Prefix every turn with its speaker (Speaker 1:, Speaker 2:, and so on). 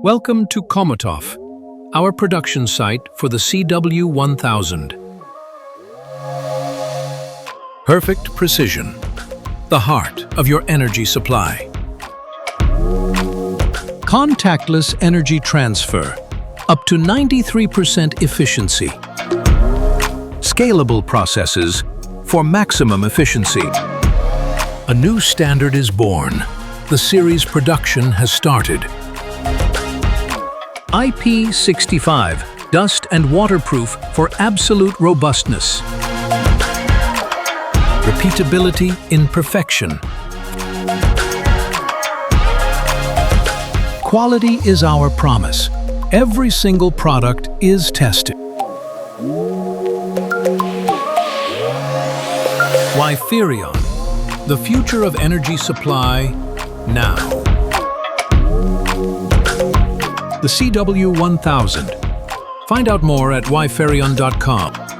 Speaker 1: Welcome to Chomutov, our production site for the CW1000. Perfect precision, the heart of your energy supply. Contactless energy transfer, up to 93% efficiency. Scalable processes for maximum efficiency. A new standard is born. The series production has started. IP65, dust and waterproof for absolute robustness. Repeatability in perfection. Quality is our promise. Every single product is tested. Wiferion, the future of energy supply now. The CW1000. Find out more at wiferion.com.